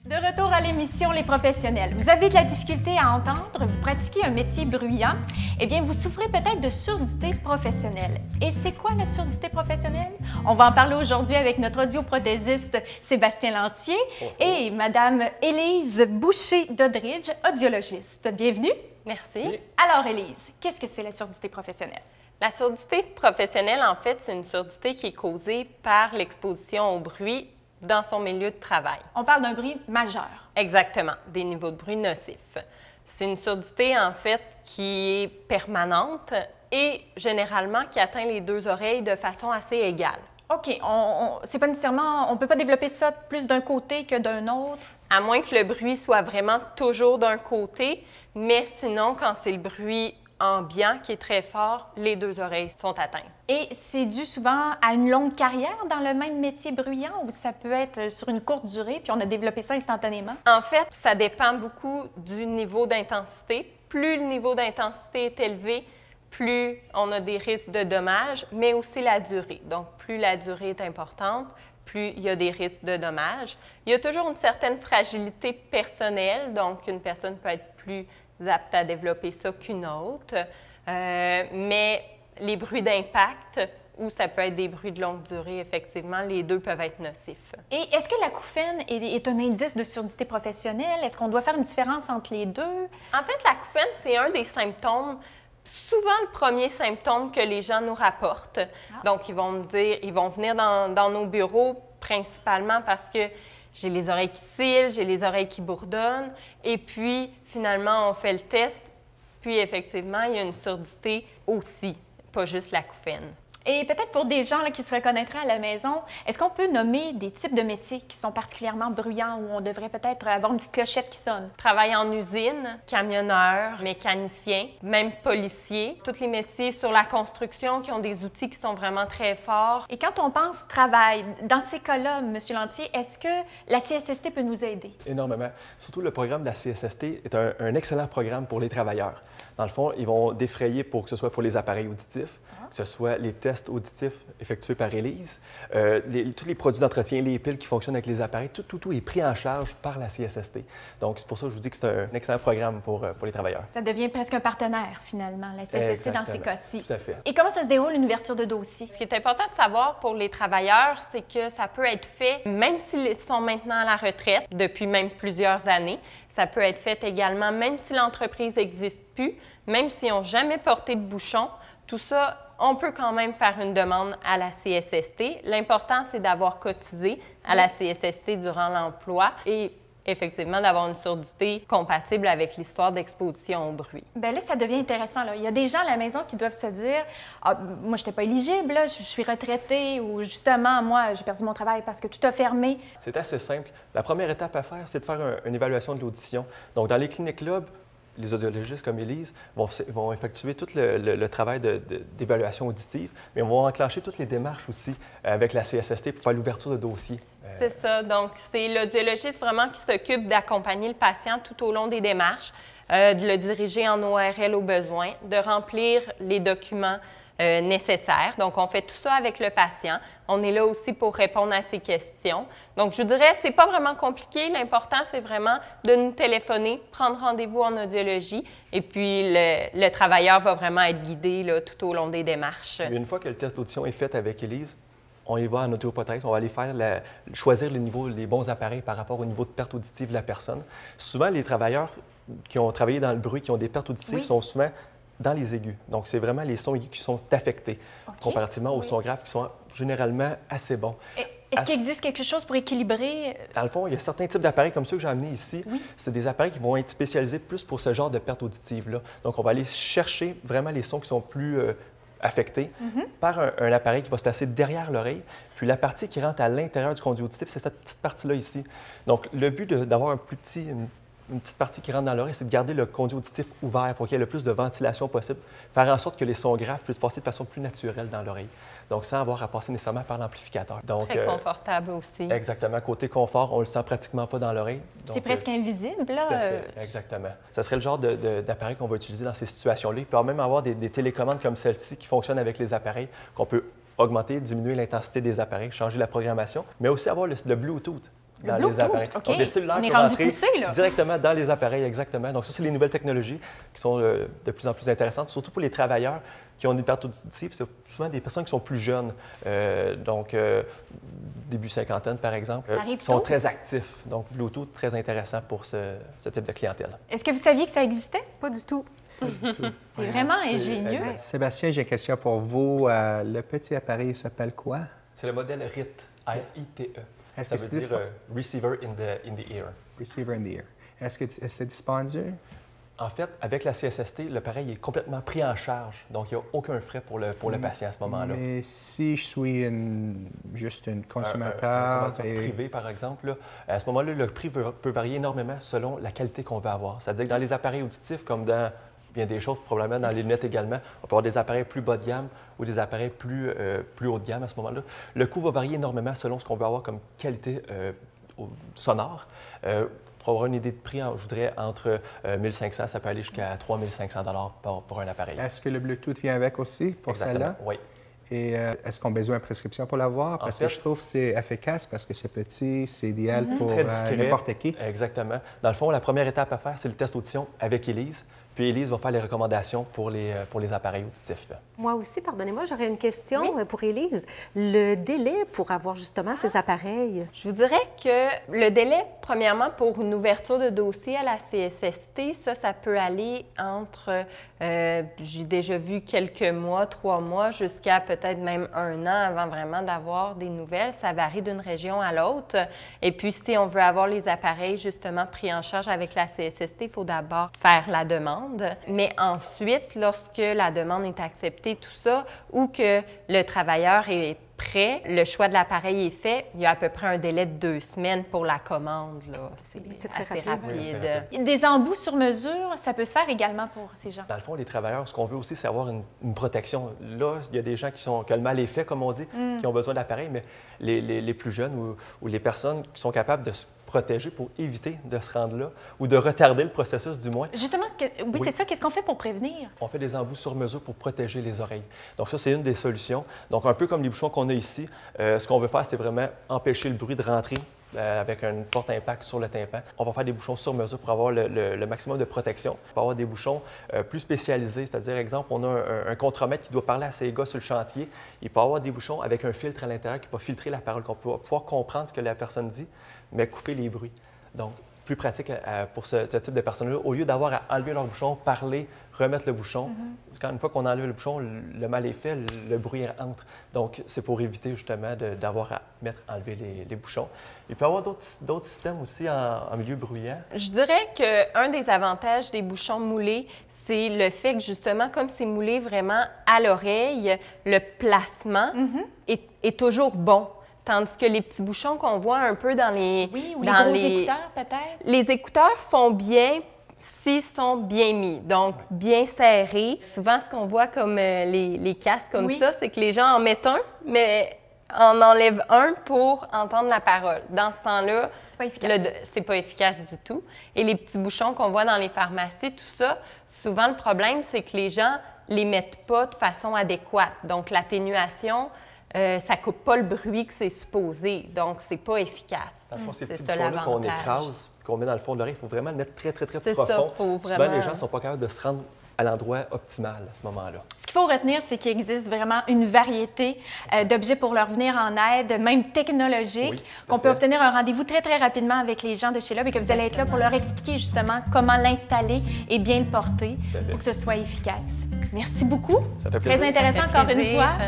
De retour à l'émission Les Professionnels. Vous avez de la difficulté à entendre, vous pratiquez un métier bruyant, eh bien, vous souffrez peut-être de surdité professionnelle. Et c'est quoi la surdité professionnelle? On va en parler aujourd'hui avec notre audioprothésiste Sébastien Lantier et Madame Élise Boucher-Doddridge, audiologiste. Bienvenue. Merci. Alors, Élise, qu'est-ce que c'est la surdité professionnelle? La surdité professionnelle, en fait, c'est une surdité qui est causée par l'exposition au bruit dans son milieu de travail. On parle d'un bruit majeur. Exactement, des niveaux de bruit nocifs. C'est une surdité, en fait, qui est permanente et généralement qui atteint les deux oreilles de façon assez égale. OK, c'est pas nécessairement, on peut pas développer ça plus d'un côté que d'un autre? À moins que le bruit soit vraiment toujours d'un côté, mais sinon, quand c'est le bruit ambiant qui est très fort, les deux oreilles sont atteintes. Et c'est dû souvent à une longue carrière dans le même métier bruyant ou ça peut être sur une courte durée puis on a développé ça instantanément? En fait, ça dépend beaucoup du niveau d'intensité. Plus le niveau d'intensité est élevé, plus on a des risques de dommages, mais aussi la durée. Donc, plus la durée est importante, plus il y a des risques de dommages. Il y a toujours une certaine fragilité personnelle, donc une personne peut être plus apte à développer ça qu'une autre, mais les bruits d'impact ou ça peut être des bruits de longue durée, effectivement, les deux peuvent être nocifs. Et est-ce que l'acouphène est un indice de surdité professionnelle? Est-ce qu'on doit faire une différence entre les deux? En fait, l'acouphène, c'est un des symptômes, souvent le premier symptôme que les gens nous rapportent. Donc, ils vont me dire, ils vont venir dans nos bureaux principalement parce que j'ai les oreilles qui cillent, j'ai les oreilles qui bourdonnent. Et puis, finalement, on fait le test. Puis, effectivement, il y a une surdité aussi, pas juste l'acouphène. Et peut-être pour des gens là, qui se reconnaîtraient à la maison, est-ce qu'on peut nommer des types de métiers qui sont particulièrement bruyants où on devrait peut-être avoir une petite clochette qui sonne? Travail en usine, camionneur, mécanicien, même policier. Tous les métiers sur la construction qui ont des outils qui sont vraiment très forts. Et quand on pense travail, dans ces cas-là, M. Lantier, est-ce que la CSST peut nous aider? Énormément. Surtout le programme de la CSST est un excellent programme pour les travailleurs. Dans le fond, ils vont défrayer pour que ce soit pour les appareils auditifs, que ce soit les tests auditifs effectués par Élise, tous les produits d'entretien, les piles qui fonctionnent avec les appareils, tout est pris en charge par la CSST. Donc, c'est pour ça que je vous dis que c'est un excellent programme pour les travailleurs. Ça devient presque un partenaire, finalement, la CSST Exactement. dans ces cas-ci. Tout à fait. Et comment ça se déroule, une ouverture de dossier? Ce qui est important de savoir pour les travailleurs, c'est que ça peut être fait, même s'ils sont maintenant à la retraite, depuis même plusieurs années. Ça peut être fait également, même si l'entreprise n'existe plus, même s'ils n'ont jamais porté de bouchon. Tout ça, on peut quand même faire une demande à la CSST. L'important, c'est d'avoir cotisé à la CSST durant l'emploi et effectivement d'avoir une surdité compatible avec l'histoire d'exposition au bruit. Bien là, ça devient intéressant. Là. Il y a des gens à la maison qui doivent se dire « Ah, moi, je n'étais pas éligible, là, je suis retraité » ou justement, moi, j'ai perdu mon travail parce que tout a fermé. C'est assez simple. La première étape à faire, c'est de faire une évaluation de l'audition. Donc, dans les cliniques Loeb, les audiologistes comme Élise vont effectuer tout le travail d'évaluation auditive, mais vont enclencher toutes les démarches aussi avec la CSST pour faire l'ouverture de dossier. C'est ça. Donc, c'est l'audiologiste vraiment qui s'occupe d'accompagner le patient tout au long des démarches, de le diriger en ORL au besoin, de remplir les documents nécessaires. Donc, on fait tout ça avec le patient. On est là aussi pour répondre à ses questions. Donc, je vous dirais, c'est pas vraiment compliqué. L'important, c'est vraiment de nous téléphoner, prendre rendez-vous en audiologie et puis le travailleur va vraiment être guidé là, tout au long des démarches. Une fois que le test d'audition est fait avec Élise, on y va en audioprothèse, on va aller choisir les bons appareils par rapport au niveau de perte auditive de la personne. Souvent, les travailleurs qui ont travaillé dans le bruit, qui ont des pertes auditives, sont souvent dans les aigus. Donc, c'est vraiment les sons aigus qui sont affectés, comparativement aux sons graves qui sont généralement assez bons. Est-ce qu'il existe quelque chose pour équilibrer? Dans le fond, il y a certains types d'appareils comme ceux que j'ai amenés ici. C'est des appareils qui vont être spécialisés plus pour ce genre de perte auditive-là. Donc, on va aller chercher vraiment les sons qui sont plus affectés par un appareil qui va se placer derrière l'oreille. Puis la partie qui rentre à l'intérieur du conduit auditif, c'est cette petite partie-là ici. Donc, le but d'avoir une petite partie qui rentre dans l'oreille, c'est de garder le conduit auditif ouvert pour qu'il y ait le plus de ventilation possible, faire en sorte que les sons graves puissent passer de façon plus naturelle dans l'oreille. Donc, sans avoir à passer nécessairement par l'amplificateur. Très confortable aussi. Exactement. Côté confort, on ne le sent pratiquement pas dans l'oreille. C'est presque invisible, là. Tout à fait. Exactement. Ça serait le genre d'appareil qu'on va utiliser dans ces situations-là. Il peut même avoir des télécommandes comme celle-ci qui fonctionnent avec les appareils, qu'on peut augmenter, diminuer l'intensité des appareils, changer la programmation, mais aussi avoir le Bluetooth. dans Bluetooth, les appareils. OK. Donc, les cellulaires On est peuvent rendu entrer poussé, là. directement dans les appareils, exactement. Donc ça, c'est les nouvelles technologies qui sont de plus en plus intéressantes, surtout pour les travailleurs qui ont une perte auditive. C'est souvent des personnes qui sont plus jeunes, donc début cinquantaine, par exemple, qui sont très actifs. Donc Bluetooth, très intéressant pour ce type de clientèle. Est-ce que vous saviez que ça existait? Pas du tout. C'est vraiment ingénieux. Exact. Sébastien, j'ai une question pour vous. Le petit appareil s'appelle quoi? C'est le modèle RITE, R-I-T-E. Est-ce Ça que veut c'est dire Receiver in the Ear. Receiver in the ear. Est-ce que c'est dispendieux? En fait, avec la CSST, l'appareil est complètement pris en charge. Donc, il n'y a aucun frais pour le patient à ce moment-là. Mais si je suis juste un Un consommateur... privé, par exemple, là, à ce moment-là, le prix peut varier énormément selon la qualité qu'on veut avoir. C'est-à-dire que dans les appareils auditifs, comme dans bien des choses, probablement dans les lunettes également, on peut avoir des appareils plus bas de gamme ou des appareils plus haut de gamme à ce moment-là. Le coût va varier énormément selon ce qu'on veut avoir comme qualité sonore. Pour avoir une idée de prix, je voudrais entre 1 500, ça peut aller jusqu'à 3 500 $ pour un appareil. Est-ce que le Bluetooth vient avec aussi pour celle-là? Oui. Et est-ce qu'on a besoin de prescription pour l'avoir? Parce que je trouve que c'est efficace, parce que c'est petit, c'est idéal pour n'importe qui. Exactement. Dans le fond, la première étape à faire, c'est le test audition avec Élise. Puis Élise va faire les recommandations pour les appareils auditifs. Moi aussi, pardonnez-moi, j'aurais une question pour Élise. Le délai pour avoir justement ces appareils? Je vous dirais que le délai, premièrement, pour une ouverture de dossier à la CSST, ça peut aller entre, j'ai déjà vu quelques mois, 3 mois, jusqu'à peut-être même 1 an avant vraiment d'avoir des nouvelles. Ça varie d'une région à l'autre. Et puis, si on veut avoir les appareils justement pris en charge avec la CSST, il faut d'abord faire la demande. Mais ensuite, lorsque la demande est acceptée, tout ça, ou que le travailleur est prêt, le choix de l'appareil est fait, il y a à peu près un délai de 2 semaines pour la commande. C'est très assez rapide. rapide. Des embouts sur mesure, ça peut se faire également pour ces gens. Dans le fond, les travailleurs, ce qu'on veut aussi, c'est avoir une protection. Là, il y a des gens que le mal est fait, comme on dit, qui ont besoin d'appareils, mais les plus jeunes ou les personnes qui sont capables de se protéger pour éviter de se rendre là ou de retarder le processus, du moins. Justement, oui. C'est ça. Qu'est-ce qu'on fait pour prévenir? On fait des embouts sur mesure pour protéger les oreilles. Donc ça, c'est une des solutions. Donc un peu comme les bouchons qu'on a ici, ce qu'on veut faire, c'est vraiment empêcher le bruit de rentrer avec un porte impact sur le tympan. On va faire des bouchons sur mesure pour avoir le maximum de protection. On va avoir des bouchons plus spécialisés, c'est-à-dire, exemple, on a un contremaître qui doit parler à ses gars sur le chantier. Il peut avoir des bouchons avec un filtre à l'intérieur qui va filtrer la parole, qu'on va pouvoir comprendre ce que la personne dit, mais couper les bruits. Donc, plus pratique pour ce type de personnes-là, au lieu d'avoir à enlever leur bouchon, parler, remettre le bouchon. Une fois qu'on enlève le bouchon, le mal est fait, le bruit entre. Donc, c'est pour éviter justement d'avoir à enlever les bouchons. Il peut y avoir d'autres systèmes aussi en milieu bruyant. Je dirais qu'un des avantages des bouchons moulés, c'est le fait que justement, comme c'est moulé vraiment à l'oreille, le placement est toujours bon. Tandis que les petits bouchons qu'on voit un peu dans les... Oui, ou les gros écouteurs, peut-être? Les écouteurs font bien s'ils sont bien mis, donc bien serrés. Souvent, ce qu'on voit comme les casques comme ça, c'est que les gens en mettent un, mais en enlèvent un pour entendre la parole. Dans ce temps-là, c'est pas efficace. C'est pas efficace du tout. Et les petits bouchons qu'on voit dans les pharmacies, tout ça, souvent, le problème, c'est que les gens les mettent pas de façon adéquate. Donc, l'atténuation... ça ne coupe pas le bruit que c'est supposé, donc c'est pas efficace. Dans le fond, ces petits ça, bouchons-là qu'on l'avantage. écrase, qu'on met dans le fond de l'oreille, il faut vraiment le mettre très, très, très C'est profond. ça, faut Souvent, vraiment... les gens ne sont pas capables de se rendre à l'endroit optimal à ce moment-là. Ce qu'il faut retenir, c'est qu'il existe vraiment une variété d'objets pour leur venir en aide, même technologiques, qu'on peut obtenir un rendez-vous très, très rapidement avec les gens de chez Love et que vous allez être là pour leur expliquer justement comment l'installer et bien le porter pour que ce soit efficace. Merci beaucoup. Ça fait plaisir. Très intéressant encore une fois.